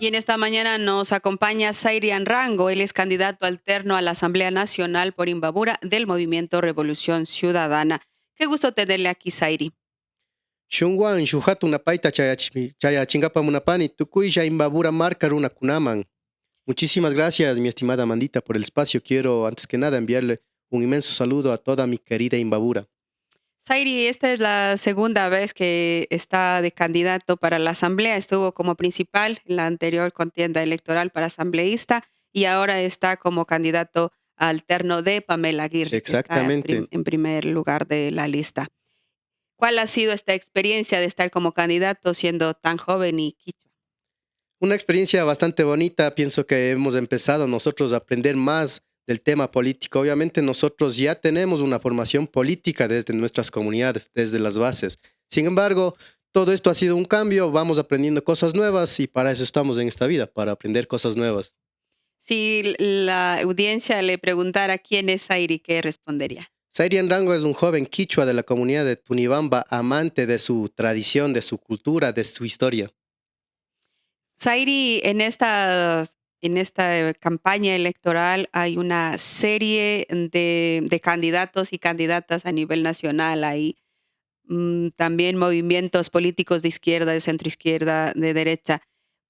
Y en esta mañana nos acompaña Zairian Rango. Él es candidato alterno a la Asamblea Nacional por Imbabura del Movimiento Revolución Ciudadana. Qué gusto tenerle aquí, Zairi. Shunwan shuhatu napaita chayachingapa munapani tukuisha imbabura marca runa kunaman. Muchísimas gracias, mi estimada Mandita, por el espacio. Quiero, antes que nada, enviarle un inmenso saludo a toda mi querida Imbabura. Zairi, esta es la segunda vez que está de candidato para la Asamblea. Estuvo como principal en la anterior contienda electoral para asambleísta y ahora está como candidato alterno de Pamela Aguirre, que está Exactamente. en primer lugar de la lista. ¿Cuál ha sido esta experiencia de estar como candidato siendo tan joven y quichua? Una experiencia bastante bonita. Pienso que hemos empezado nosotros a aprender más del tema político. Obviamente nosotros ya tenemos una formación política desde nuestras comunidades, desde las bases. Sin embargo, todo esto ha sido un cambio, vamos aprendiendo cosas nuevas y para eso estamos en esta vida, para aprender cosas nuevas. Si la audiencia le preguntara quién es Zairi, ¿qué respondería? Zairian Rango es un joven quichua de la comunidad de Tunibamba, amante de su tradición, de su cultura, de su historia. Zairi, en esta campaña electoral hay una serie de candidatos y candidatas a nivel nacional. Hay también movimientos políticos de izquierda, de centroizquierda, de derecha.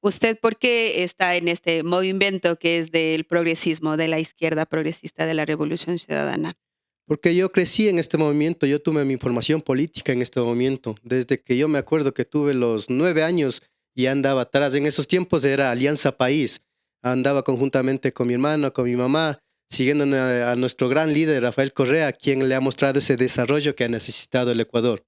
¿Usted por qué está en este movimiento que es del progresismo, de la izquierda progresista de la Revolución Ciudadana? Porque yo crecí en este movimiento, yo tuve mi formación política en este movimiento. Desde que yo me acuerdo que tuve los 9 años y andaba atrás. En esos tiempos era Alianza País. Andaba conjuntamente con mi hermano, con mi mamá, siguiendo a nuestro gran líder, Rafael Correa, quien le ha mostrado ese desarrollo que ha necesitado el Ecuador.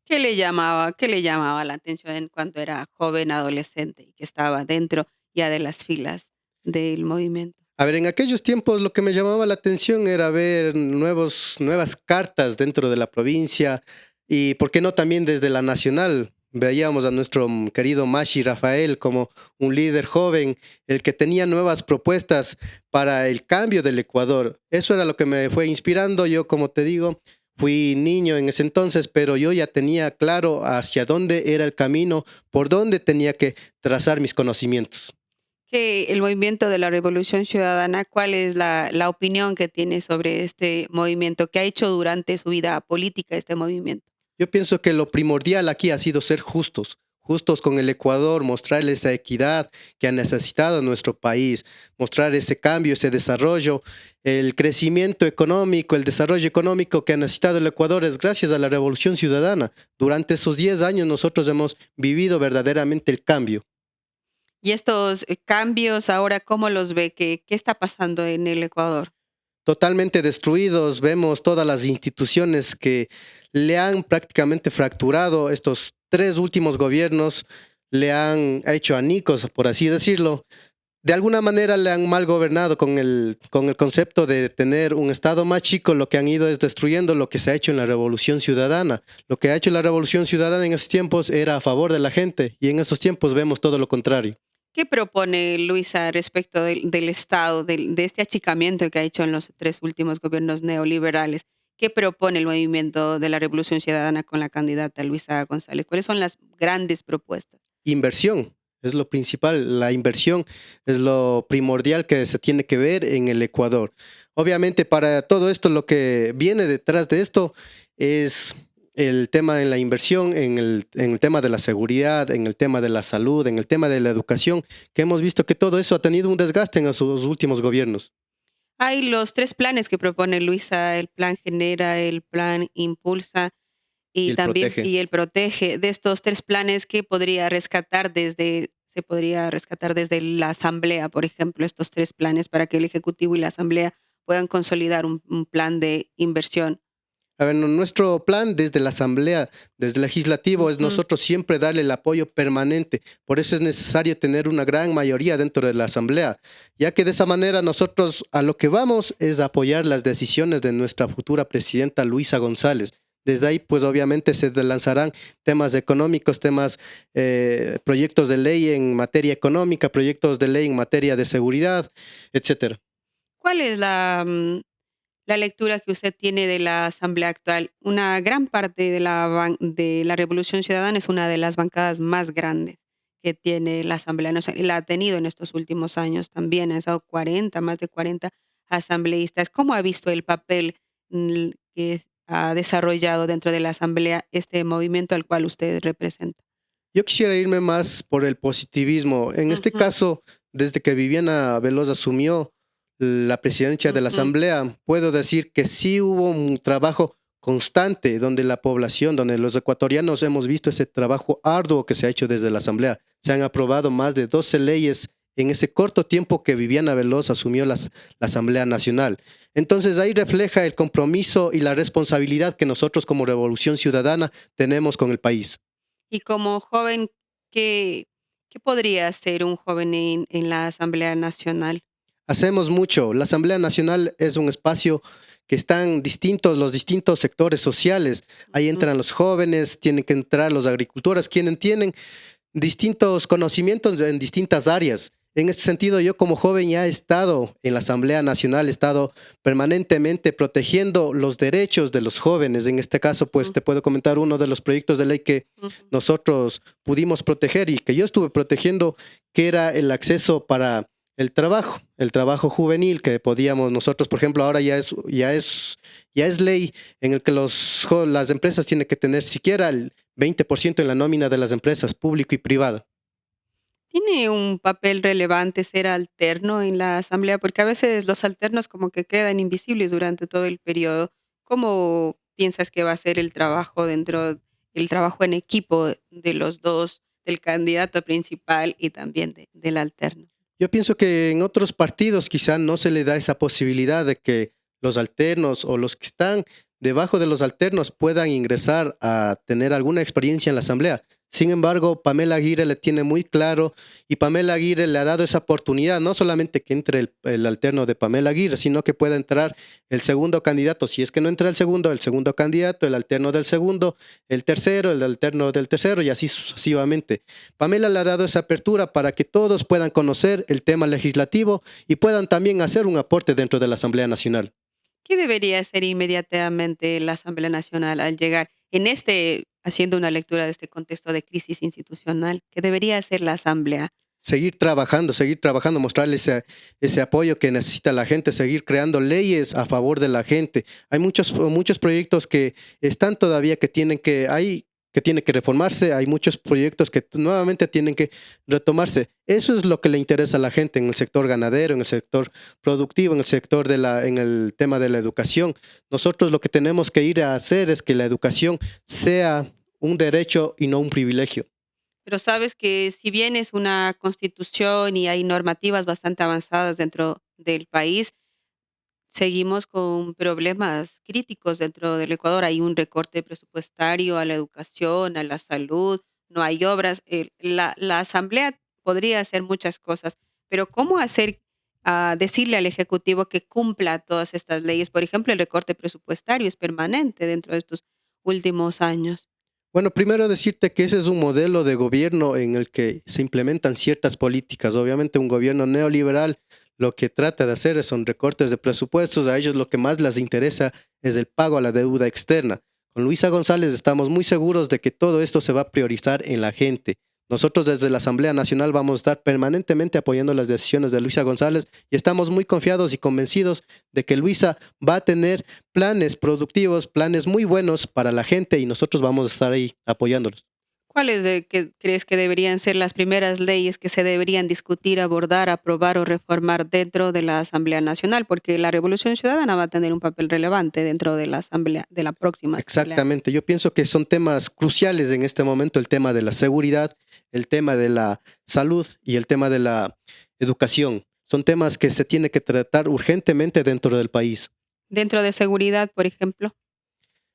Qué le llamaba la atención en cuanto era joven, adolescente y que estaba dentro ya de las filas del movimiento? A ver, en aquellos tiempos lo que me llamaba la atención era ver nuevas cartas dentro de la provincia y, ¿por qué no también desde la nacional? Veíamos a nuestro querido Mashi Rafael como un líder joven, el que tenía nuevas propuestas para el cambio del Ecuador. Eso era lo que me fue inspirando. Yo, como te digo, fui niño en ese entonces, pero yo ya tenía claro hacia dónde era el camino, por dónde tenía que trazar mis conocimientos. Que el movimiento de la Revolución Ciudadana, ¿cuál es la opinión que tiene sobre este movimiento? ¿Qué ha hecho durante su vida política este movimiento? Yo pienso que lo primordial aquí ha sido ser justos, justos con el Ecuador, mostrarle esa equidad que ha necesitado nuestro país, mostrar ese cambio, ese desarrollo, el crecimiento económico, el desarrollo económico que ha necesitado el Ecuador es gracias a la Revolución Ciudadana. Durante esos 10 años nosotros hemos vivido verdaderamente el cambio. Y estos cambios ahora, ¿cómo los ve? ¿Qué está pasando en el Ecuador? Totalmente destruidos. Vemos todas las instituciones que le han prácticamente fracturado. Estos tres últimos gobiernos le han hecho anicos, por así decirlo. De alguna manera le han mal gobernado con el concepto de tener un Estado más chico. Lo que han ido es destruyendo lo que se ha hecho en la Revolución Ciudadana. Lo que ha hecho la Revolución Ciudadana en esos tiempos era a favor de la gente y en estos tiempos vemos todo lo contrario. ¿Qué propone Luisa respecto del Estado, de este achicamiento que ha hecho en los tres últimos gobiernos neoliberales? ¿Qué propone el movimiento de la Revolución Ciudadana con la candidata Luisa González? ¿Cuáles son las grandes propuestas? Inversión es lo principal, la inversión es lo primordial que se tiene que ver en el Ecuador. Obviamente para todo esto lo que viene detrás de esto es el tema de la inversión, en el tema de la seguridad, en el tema de la salud, en el tema de la educación, que hemos visto que todo eso ha tenido un desgaste en sus últimos gobiernos. Hay los tres planes que propone Luisa, el plan Genera, el plan Impulsa Y y el también protege. y el Protege. De estos tres planes, ¿qué se podría rescatar desde la Asamblea, por ejemplo, estos tres planes para que el Ejecutivo y la Asamblea puedan consolidar un plan de inversión? A ver, nuestro plan desde la Asamblea, desde el Legislativo, es Ujú. nosotros siempre darle el apoyo permanente. Por eso es necesario tener una gran mayoría dentro de la Asamblea, ya que de esa manera nosotros a lo que vamos es apoyar las decisiones de nuestra futura presidenta Luisa González. Desde ahí, pues obviamente se lanzarán temas económicos, proyectos de ley en materia económica, proyectos de ley en materia de seguridad, etcétera. ¿Cuál es la lectura que usted tiene de la Asamblea actual? Una gran parte de de la Revolución Ciudadana es una de las bancadas más grandes. que tiene la Asamblea Nacional y la ha tenido en estos últimos años también. Han estado 40, más de 40 asambleístas. ¿Cómo ha visto el papel que ha desarrollado dentro de la Asamblea este movimiento al cual usted representa? Yo quisiera irme más por el positivismo. En este Ujú, caso, desde que Viviana Veloz asumió la presidencia de la ujú, Asamblea, puedo decir que sí hubo un trabajo constante donde la población, donde los ecuatorianos hemos visto ese trabajo arduo que se ha hecho desde la Asamblea. Se han aprobado más de 12 leyes en ese corto tiempo que Viviana Veloz asumió la Asamblea Nacional. Entonces ahí refleja el compromiso y la responsabilidad que nosotros como Revolución Ciudadana tenemos con el país. y como joven, ¿qué, qué podría hacer un joven en la Asamblea Nacional? Hacemos mucho. La Asamblea Nacional es un espacio que están distintos, los distintos sectores sociales. Ahí Ujú, entran los jóvenes, tienen que entrar los agricultores, quienes tienen distintos conocimientos en distintas áreas. En este sentido, yo como joven ya he estado en la Asamblea Nacional, he estado permanentemente protegiendo los derechos de los jóvenes. En este caso, pues ujú, te puedo comentar uno de los proyectos de ley que ujú. nosotros pudimos proteger y que yo estuve protegiendo, que era el acceso para el trabajo juvenil que podíamos nosotros, por ejemplo, ahora ya es ley en el que las empresas tienen que tener siquiera el 20% en la nómina de las empresas, público y privada. ¿Tiene un papel relevante ser alterno en la asamblea? Porque a veces los alternos como que quedan invisibles durante todo el periodo. ¿Cómo piensas que va a ser el trabajo en equipo de los dos, del candidato principal y también del alterno? Yo pienso que en otros partidos quizá no se le da esa posibilidad de que los alternos o los que están debajo de los alternos puedan ingresar a tener alguna experiencia en la asamblea. Sin embargo, Pamela Aguirre le tiene muy claro y Pamela Aguirre le ha dado esa oportunidad, no solamente que entre el alterno de Pamela Aguirre, sino que pueda entrar el segundo candidato. Si es que no entra el segundo candidato, el alterno del segundo, el tercero, el alterno del tercero y así sucesivamente. Pamela le ha dado esa apertura para que todos puedan conocer el tema legislativo y puedan también hacer un aporte dentro de la Asamblea Nacional. ¿Qué debería hacer inmediatamente la Asamblea Nacional al llegar haciendo una lectura de este contexto de crisis institucional? ¿Qué debería hacer la Asamblea? Seguir trabajando, mostrarle ese apoyo que necesita la gente, seguir creando leyes a favor de la gente. Hay muchos proyectos que están todavía que tienen que reformarse, hay muchos proyectos que nuevamente tienen que retomarse. Eso es lo que le interesa a la gente en el sector ganadero, en el sector productivo, en el sector en el tema de la educación. Nosotros lo que tenemos que ir a hacer es que la educación sea un derecho y no un privilegio. Pero sabes que si bien es una constitución y hay normativas bastante avanzadas dentro del país, seguimos con problemas críticos dentro del Ecuador. Hay un recorte presupuestario a la educación, a la salud, no hay obras. La Asamblea podría hacer muchas cosas, pero ¿cómo decirle al Ejecutivo que cumpla todas estas leyes? Por ejemplo, el recorte presupuestario es permanente dentro de estos últimos años. Bueno, primero decirte que ese es un modelo de gobierno en el que se implementan ciertas políticas. Obviamente un gobierno neoliberal lo que trata de hacer son recortes de presupuestos. A ellos lo que más les interesa es el pago a la deuda externa. Con Luisa González estamos muy seguros de que todo esto se va a priorizar en la gente. Nosotros desde la Asamblea Nacional vamos a estar permanentemente apoyando las decisiones de Luisa González y estamos muy confiados y convencidos de que Luisa va a tener planes productivos, planes muy buenos para la gente y nosotros vamos a estar ahí apoyándolos. Crees que deberían ser las primeras leyes que se deberían discutir, abordar, aprobar o reformar dentro de la Asamblea Nacional? Porque la Revolución Ciudadana va a tener un papel relevante dentro de la Asamblea, de la próxima Asamblea. Exactamente, yo pienso que son temas cruciales en este momento, el tema de la seguridad, el tema de la salud y el tema de la educación. Son temas que se tiene que tratar urgentemente dentro del país. Dentro de seguridad, por ejemplo.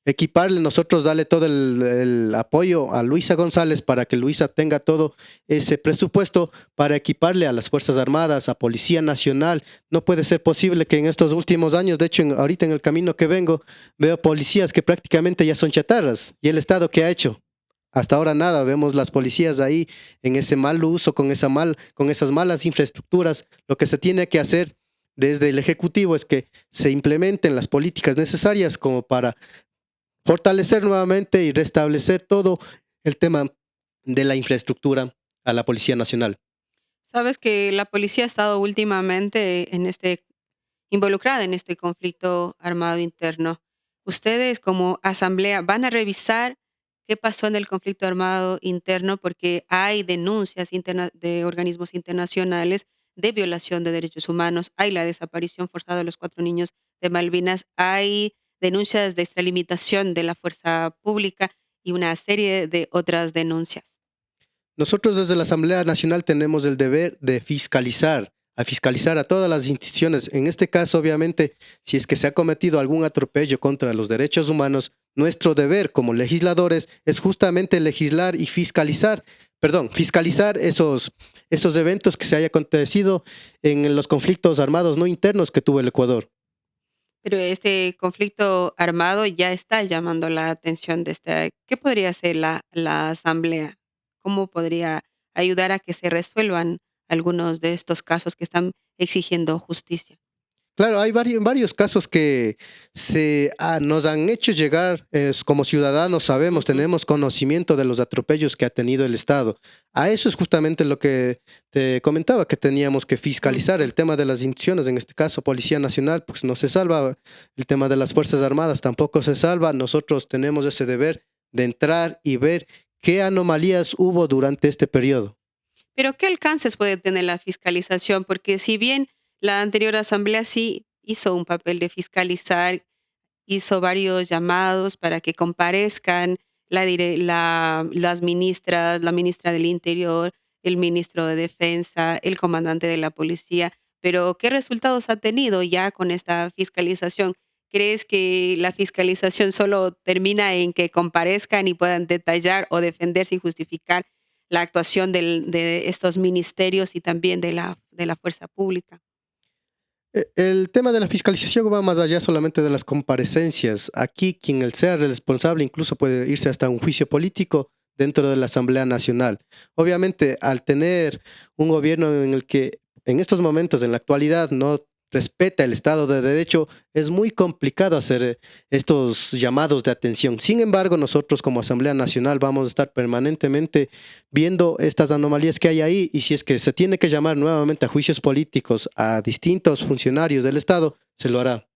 Equiparle, nosotros darle todo el apoyo a Luisa González para que Luisa tenga todo ese presupuesto para equiparle a las Fuerzas Armadas, a Policía Nacional. No puede ser posible que en estos últimos años, de hecho ahorita en el camino que vengo, veo policías que prácticamente ya son chatarras. ¿Y el Estado qué ha hecho? Hasta ahora nada, vemos las policías ahí en ese mal uso, con esas malas infraestructuras. Lo que se tiene que hacer desde el Ejecutivo es que se implementen las políticas necesarias como para fortalecer nuevamente y restablecer todo el tema de la infraestructura, a la Policía Nacional. Sabes que la policía ha estado últimamente involucrada en este conflicto armado interno. Ustedes como asamblea van a revisar qué pasó en el conflicto armado interno porque hay denuncias de organismos internacionales de violación de derechos humanos, hay la desaparición forzada de los 4 niños de Malvinas, hay denuncias de extralimitación de la fuerza pública y una serie de otras denuncias. Nosotros desde la Asamblea Nacional tenemos el deber de fiscalizar a todas las instituciones. En este caso, obviamente, si es que se ha cometido algún atropello contra los derechos humanos, nuestro deber como legisladores es justamente legislar y fiscalizar esos eventos que se haya acontecido en los conflictos armados no internos que tuvo el Ecuador. Pero este conflicto armado ya está llamando la atención de ¿qué podría hacer la asamblea? ¿Cómo podría ayudar a que se resuelvan algunos de estos casos que están exigiendo justicia? Claro, hay varios casos que nos han hecho llegar, como ciudadanos sabemos, Ujú, tenemos conocimiento de los atropellos que ha tenido el Estado. A eso es justamente lo que te comentaba, que teníamos que fiscalizar ujú. el tema de las instituciones, en este caso Policía Nacional, pues no se salva, el tema de las Fuerzas Armadas tampoco se salva. Nosotros tenemos ese deber de entrar y ver qué anomalías hubo durante este periodo. Pero, ¿qué alcances puede tener la fiscalización? Porque si bien la anterior asamblea sí hizo un papel de fiscalizar, hizo varios llamados para que comparezcan las ministras, la ministra del Interior, el ministro de Defensa, el comandante de la policía, pero ¿qué resultados ha tenido ya con esta fiscalización? ¿Crees que la fiscalización solo termina en que comparezcan y puedan detallar o defenderse y justificar la actuación de estos ministerios y también de la fuerza pública? El tema de la fiscalización va más allá solamente de las comparecencias. Aquí quien el sea responsable incluso puede irse hasta un juicio político dentro de la Asamblea Nacional. Obviamente, al tener un gobierno en el que en estos momentos, en la actualidad, no respeta el Estado de Derecho, es muy complicado hacer estos llamados de atención. Sin embargo, nosotros como Asamblea Nacional vamos a estar permanentemente viendo estas anomalías que hay ahí, y si es que se tiene que llamar nuevamente a juicios políticos a distintos funcionarios del Estado, se lo hará.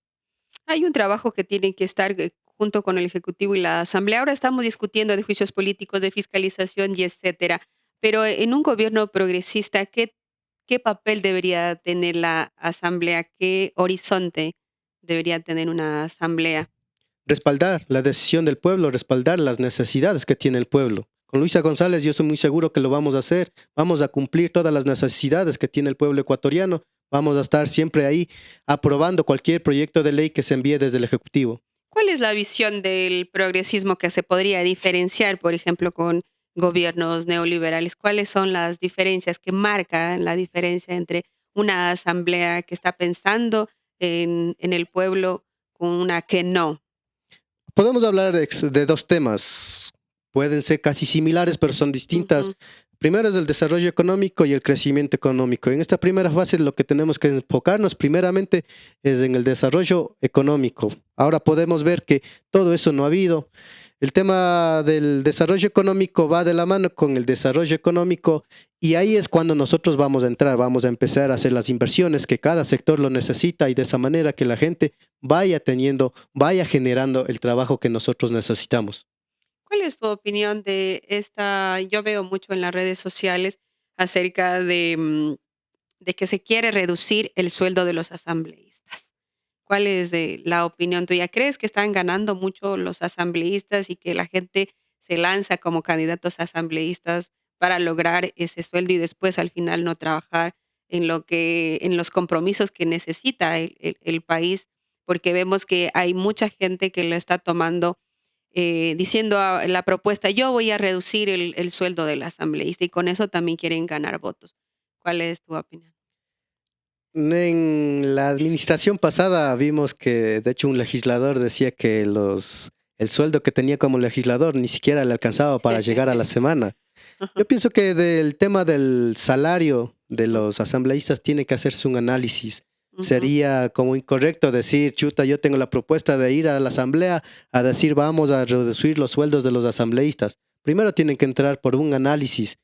Hay un trabajo que tienen que estar junto con el Ejecutivo y la Asamblea. Ahora estamos discutiendo de juicios políticos, de fiscalización y etcétera. Pero en un gobierno progresista, ¿qué papel debería tener la Asamblea? ¿Qué horizonte debería tener una Asamblea? Respaldar la decisión del pueblo, respaldar las necesidades que tiene el pueblo. Con Luisa González yo estoy muy seguro que lo vamos a hacer. Vamos a cumplir todas las necesidades que tiene el pueblo ecuatoriano. Vamos a estar siempre ahí aprobando cualquier proyecto de ley que se envíe desde el Ejecutivo. ¿Cuál es la visión del progresismo que se podría diferenciar, por ejemplo, con gobiernos neoliberales? ¿Cuáles son las diferencias que marcan la diferencia entre una asamblea que está pensando en el pueblo con una que no? Podemos hablar de dos temas. Pueden ser casi similares, pero son distintas. Ujú. Primero es el desarrollo económico y el crecimiento económico. En esta primera fase lo que tenemos que enfocarnos primeramente es en el desarrollo económico. Ahora podemos ver que todo eso no ha habido. El tema del desarrollo económico va de la mano con el desarrollo económico, y ahí es cuando nosotros vamos a entrar, vamos a empezar a hacer las inversiones que cada sector lo necesita, y de esa manera que la gente vaya generando el trabajo que nosotros necesitamos. ¿Cuál es tu opinión de esta? Yo veo mucho en las redes sociales acerca de que se quiere reducir el sueldo de los asambleístas. ¿Cuál es la opinión tuya? ¿Crees que están ganando mucho los asambleístas y que la gente se lanza como candidatos a asambleístas para lograr ese sueldo y después al final no trabajar en los compromisos que necesita el país? Porque vemos que hay mucha gente que lo está tomando diciendo la propuesta, yo voy a reducir el sueldo del asambleísta y con eso también quieren ganar votos. ¿Cuál es tu opinión? En la administración pasada vimos que, de hecho, un legislador decía que el sueldo que tenía como legislador ni siquiera le alcanzaba para llegar a la semana. Yo pienso que del tema del salario de Ujú, los asambleístas tiene que hacerse un análisis. ujú. Sería como incorrecto decir, chuta, yo tengo la propuesta de ir a la asamblea a decir vamos a reducir los sueldos de los asambleístas. Primero tienen que entrar por un análisis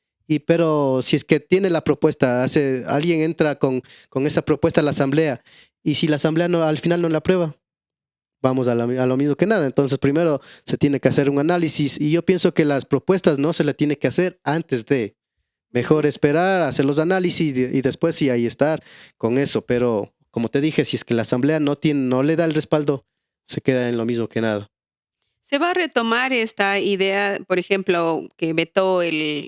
Pero si es que tiene la propuesta, alguien entra con esa propuesta a la asamblea, y si la asamblea no, al final no la aprueba, vamos a lo mismo que nada. Entonces, primero se tiene que hacer un análisis, y yo pienso que las propuestas no se le tiene que hacer antes de. Mejor Ujú. esperar, hacer los análisis y después sí ahí estar con eso. Pero como te dije, si es que la asamblea no le da el respaldo, se queda en lo mismo que nada. ¿Se va a retomar esta idea, por ejemplo, que vetó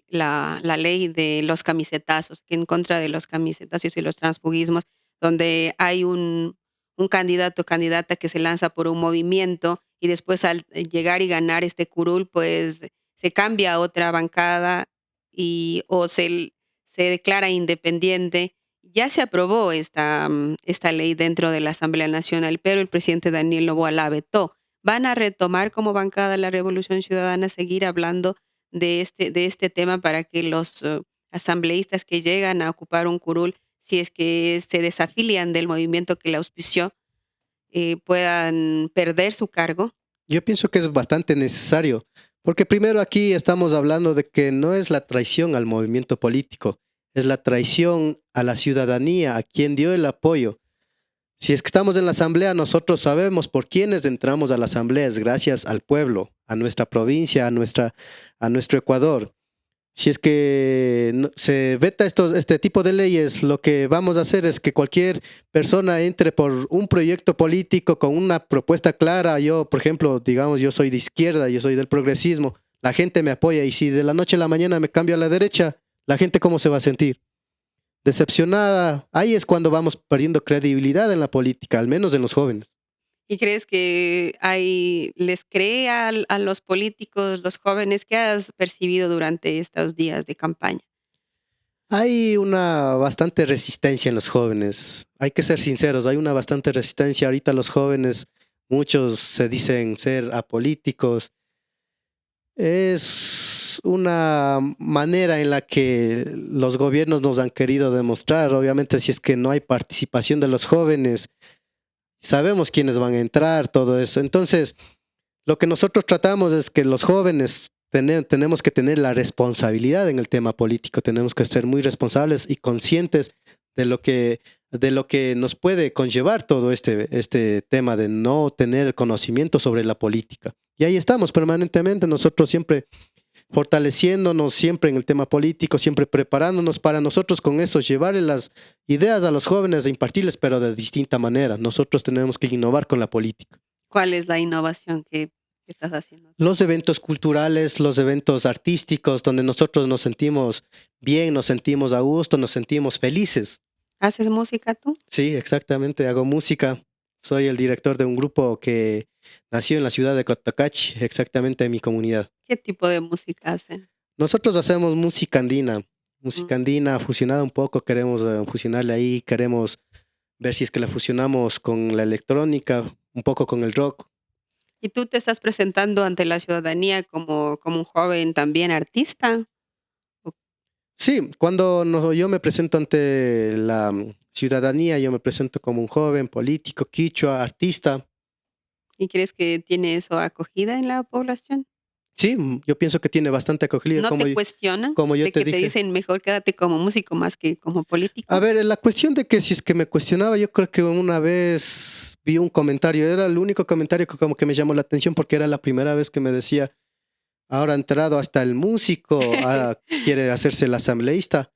la ley de los camisetazos, que en contra de los camisetazos y los transfugismos, donde hay un candidato o candidata que se lanza por un movimiento y después al llegar y ganar este curul, pues se cambia a otra bancada se declara independiente? Ya se aprobó esta ley dentro de la Asamblea Nacional, pero el presidente Daniel Noboa la vetó. ¿Van a retomar como bancada la Revolución Ciudadana, seguir hablando de este tema para que los asambleístas que llegan a ocupar un curul, si es que se desafilian del movimiento que la auspició, puedan perder su cargo? Yo pienso que es bastante necesario, porque primero aquí estamos hablando de que no es la traición al movimiento político, es la traición a la ciudadanía, a quien dio el apoyo. Si es que estamos en la asamblea, nosotros sabemos por quiénes entramos a la asamblea, es gracias al pueblo, a nuestra provincia, a nuestro Ecuador. Si es que se veta este tipo de leyes, lo que vamos a hacer es que cualquier persona entre por un proyecto político con una propuesta clara. Yo, por ejemplo, digamos, yo soy de izquierda, yo soy del progresismo, la gente me apoya, y si de la noche a la mañana me cambio a la derecha, la gente ¿cómo se va a sentir? Decepcionada. Ahí es cuando vamos perdiendo credibilidad en la política, al menos en los jóvenes. ¿Y crees que les cree a los políticos, los jóvenes? ¿Qué has percibido durante estos días de campaña? Hay una bastante resistencia en los jóvenes. Hay que ser sinceros, hay una bastante resistencia. Ahorita los jóvenes, muchos se dicen ser apolíticos. Es una manera en la que los gobiernos nos han querido demostrar. Obviamente, si es que no hay participación de los jóvenes, sabemos quiénes van a entrar, todo eso. Entonces, lo que nosotros tratamos es que los jóvenes tenemos que tener la responsabilidad en el tema político, tenemos que ser muy responsables y conscientes de lo que nos puede conllevar todo este tema de no tener conocimiento sobre la política. Y ahí estamos permanentemente, nosotros siempre fortaleciéndonos, siempre en el tema político, siempre preparándonos para nosotros con eso, llevarle las ideas a los jóvenes e impartirles, pero de distinta manera. Nosotros tenemos que innovar con la política. ¿Cuál es la innovación que estás haciendo tú? Los eventos culturales, los eventos artísticos, donde nosotros nos sentimos bien, nos sentimos a gusto, nos sentimos felices. ¿Haces música tú? Sí, exactamente, hago música. Soy el director de un grupo que nació en la ciudad de Cotacachi, exactamente en mi comunidad. ¿Qué tipo de música hacen? Nosotros hacemos música Mm. andina fusionada un poco, queremos fusionarle ahí, queremos ver si es que la fusionamos con la electrónica, un poco con el rock. ¿Y tú te estás presentando ante la ciudadanía como un joven también artista? ¿O Sí, cuando yo me presento ante la ciudadanía, yo me presento como un joven político, quichua, artista. y crees que tiene eso acogida en la población? Sí, yo pienso que tiene bastante acogida, ¿No te cuestionan como yo de te que te dije. dicen mejor quédate como músico más que como A político? ver, la cuestión de que si es que me cuestionaba, yo creo que una vez vi un comentario, era el único comentario que como que me llamó la atención, porque era la primera vez que me decía, ahora ha entrado hasta el músico, quiere hacerse el asambleísta.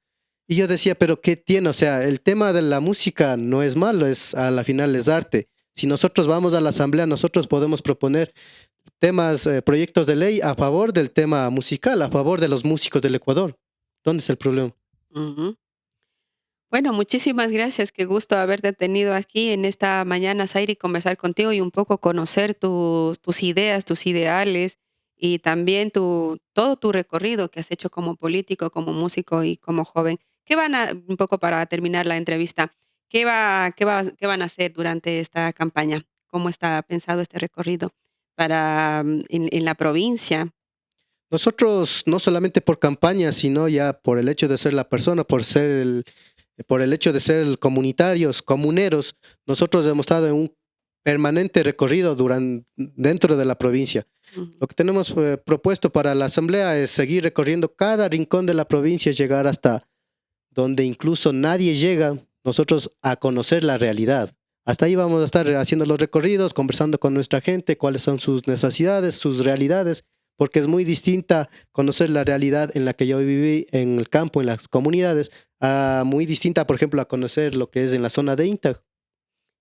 Y yo decía, pero ¿qué tiene? O sea, el tema de la música no es malo, a la final es arte. Si nosotros vamos a la asamblea, nosotros podemos proponer temas, proyectos de ley a favor del tema musical, a favor de los músicos del Ecuador. ¿Dónde está el problema? Ujú. Bueno, muchísimas gracias. Qué gusto haberte tenido aquí en esta mañana, Zaira, y conversar contigo y un poco conocer tus ideas, tus ideales y también todo tu recorrido que has hecho como político, como músico y como joven. Un poco para terminar la entrevista, qué van a hacer durante esta campaña? ¿Cómo está pensado este recorrido en la provincia? Nosotros, no solamente por campaña, sino ya por el hecho de ser la persona, por el hecho de ser comunitarios, comuneros, nosotros hemos estado permanente recorrido dentro de la provincia. Ujú. Lo que tenemos propuesto para la asamblea es seguir recorriendo cada rincón de la provincia, llegar hasta donde incluso nadie llega, nosotros a conocer la realidad. Hasta ahí vamos a estar haciendo los recorridos, conversando con nuestra gente, cuáles son sus necesidades, sus realidades, porque es muy distinta conocer la realidad en la que yo viví en el campo, en las comunidades, muy distinta, por ejemplo, a conocer lo que es en la zona de INTA,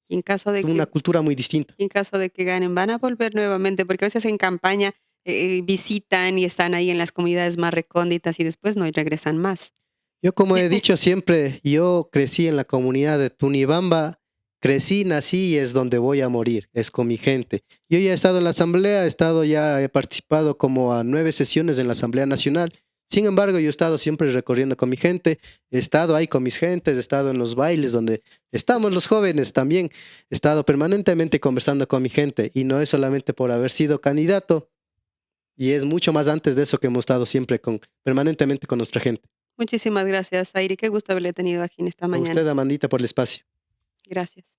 Y en caso de una que cultura muy distinta. en caso de que ganen, ¿van a volver nuevamente? Porque a veces en campaña, visitan y están ahí en las comunidades más recónditas y después no regresan más. Yo, como he dicho siempre, yo crecí en la comunidad de Tunibamba, crecí, nací y es donde voy a morir, es con mi gente. Yo ya he estado en la asamblea, he participado como a 9 sesiones en la Asamblea Nacional. Sin embargo, yo he estado siempre recorriendo con mi gente, he estado ahí con mis gentes, he estado en los bailes donde estamos los jóvenes también, he estado permanentemente conversando con mi gente y no es solamente por haber sido candidato, y es mucho más antes de eso que hemos estado siempre permanentemente con nuestra gente. Muchísimas gracias, Airi. Qué gusto haberle tenido aquí en esta A mañana. usted, Amandita, por el espacio. Gracias.